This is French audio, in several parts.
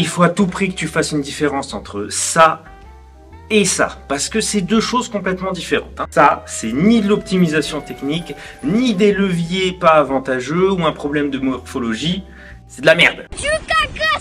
Il faut à tout prix que tu fasses une différence entre ça et ça, parce que c'est deux choses complètement différentes. Ça, c'est ni de l'optimisation technique, ni des leviers pas avantageux ou un problème de morphologie. C'est de la merde.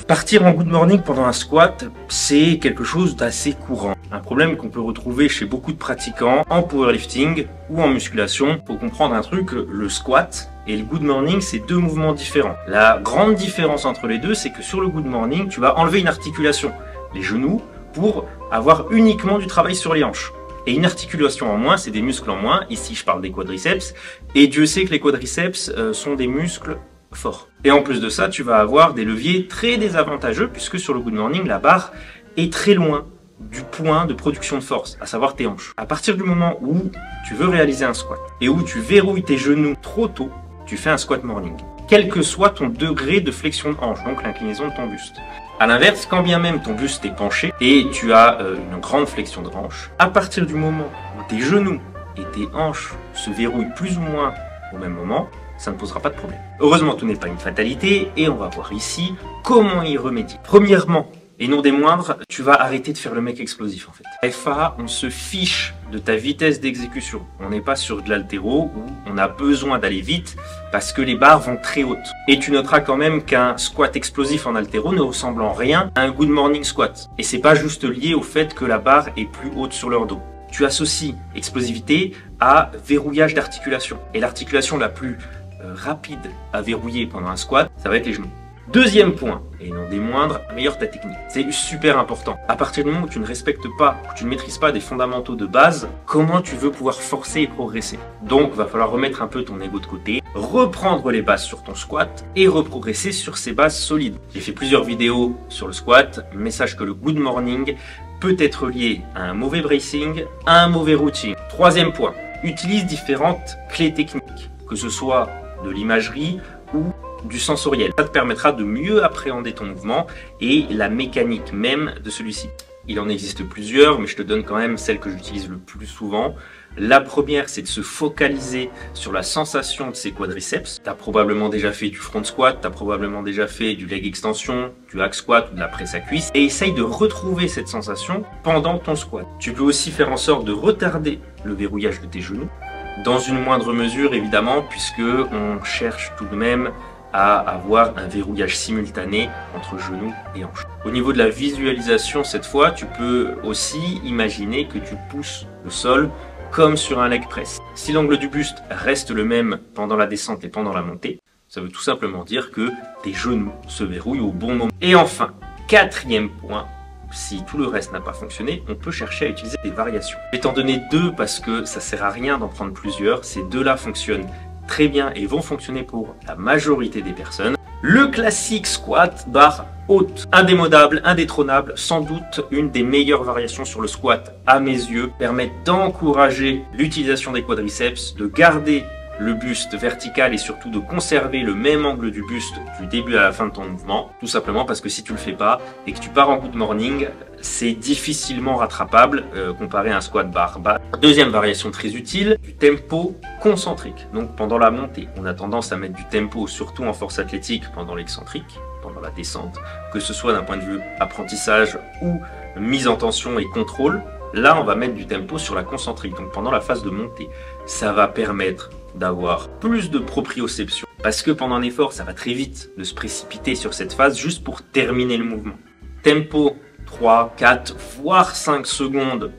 Partir en good morning pendant un squat, c'est quelque chose d'assez courant. Un problème qu'on peut retrouver chez beaucoup de pratiquants en powerlifting ou en musculation. Faut comprendre un truc, le squat et le good morning, c'est deux mouvements différents. La grande différence entre les deux, c'est que sur le good morning, tu vas enlever une articulation, les genoux, pour avoir uniquement du travail sur les hanches. Et une articulation en moins, c'est des muscles en moins. Ici, je parle des quadriceps. Et Dieu sait que les quadriceps sont des muscles forts. Et en plus de ça, tu vas avoir des leviers très désavantageux puisque sur le good morning, la barre est très loin du point de production de force, à savoir tes hanches. À partir du moment où tu veux réaliser un squat et où tu verrouilles tes genoux trop tôt, tu fais un squat morning. Quel que soit ton degré de flexion de hanche, donc l'inclinaison de ton buste. A l'inverse, quand bien même ton buste est penché et tu as une grande flexion de hanche, à partir du moment où tes genoux et tes hanches se verrouillent plus ou moins au même moment, ça ne posera pas de problème. Heureusement, tout n'est pas une fatalité et on va voir ici comment y remédier. Premièrement, et non des moindres, tu vas arrêter de faire le mec explosif en fait. FA, on se fiche de ta vitesse d'exécution. On n'est pas sur de l'haltéro où on a besoin d'aller vite parce que les barres vont très hautes. Et tu noteras quand même qu'un squat explosif en haltéro ne ressemble en rien à un good morning squat. Et c'est pas juste lié au fait que la barre est plus haute sur leur dos. Tu associes explosivité à verrouillage d'articulation. Et l'articulation la plus rapide à verrouiller pendant un squat, ça va être les genoux. Deuxième point, et non des moindres, améliore ta technique. C'est super important. À partir du moment où tu ne respectes pas, où tu ne maîtrises pas des fondamentaux de base, comment tu veux pouvoir forcer et progresser? Donc, va falloir remettre un peu ton ego de côté, reprendre les bases sur ton squat et reprogresser sur ces bases solides. J'ai fait plusieurs vidéos sur le squat, mais sache que le good morning peut être lié à un mauvais bracing, à un mauvais routine. Troisième point, utilise différentes clés techniques, que ce soit de l'imagerie ou du sensoriel. Ça te permettra de mieux appréhender ton mouvement et la mécanique même de celui-ci. Il en existe plusieurs, mais je te donne quand même celle que j'utilise le plus souvent. La première, c'est de se focaliser sur la sensation de ses quadriceps. Tu as probablement déjà fait du front squat, tu as probablement déjà fait du leg extension, du hack squat ou de la presse à cuisse. Et essaye de retrouver cette sensation pendant ton squat. Tu peux aussi faire en sorte de retarder le verrouillage de tes genoux. Dans une moindre mesure, évidemment, puisque on cherche tout de même à avoir un verrouillage simultané entre genoux et hanches. Au niveau de la visualisation, cette fois, tu peux aussi imaginer que tu pousses le sol comme sur un leg press. Si l'angle du buste reste le même pendant la descente et pendant la montée, ça veut tout simplement dire que tes genoux se verrouillent au bon moment. Et enfin, quatrième point, si tout le reste n'a pas fonctionné, on peut chercher à utiliser des variations. Je vais t'en donner deux parce que ça sert à rien d'en prendre plusieurs. Ces deux-là fonctionnent très bien et vont fonctionner pour la majorité des personnes. Le classique squat barre haute, indémodable, indétrônable, sans doute une des meilleures variations sur le squat à mes yeux, permet d'encourager l'utilisation des quadriceps, de garder le buste vertical et surtout de conserver le même angle du buste du début à la fin de ton mouvement. Tout simplement parce que si tu le fais pas et que tu pars en good morning, c'est difficilement rattrapable comparé à un squat barre bas. Deuxième variation très utile, du tempo concentrique. Donc pendant la montée, on a tendance à mettre du tempo surtout en force athlétique pendant l'excentrique, pendant la descente, que ce soit d'un point de vue apprentissage ou mise en tension et contrôle. Là, on va mettre du tempo sur la concentrique, donc pendant la phase de montée. Ça va permettre d'avoir plus de proprioception. Parce que pendant un effort, ça va très vite de se précipiter sur cette phase juste pour terminer le mouvement. Tempo 3, 4, voire 5 secondes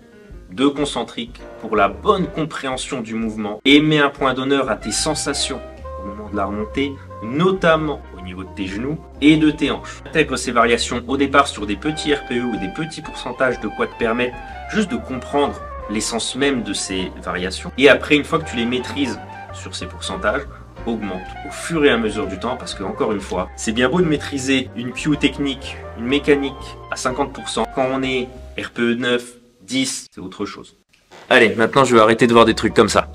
de concentrique pour la bonne compréhension du mouvement. Et mets un point d'honneur à tes sensations au moment de la remontée, notamment au niveau de tes genoux et de tes hanches. Intègre ces variations au départ sur des petits RPE ou des petits pourcentages de quoi te permettre juste de comprendre l'essence même de ces variations. Et après, une fois que tu les maîtrises sur ces pourcentages, augmente au fur et à mesure du temps parce que, encore une fois, c'est bien beau de maîtriser une cue technique, une mécanique à 50%. Quand on est RPE 9, 10, c'est autre chose. Allez, maintenant je vais arrêter de voir des trucs comme ça.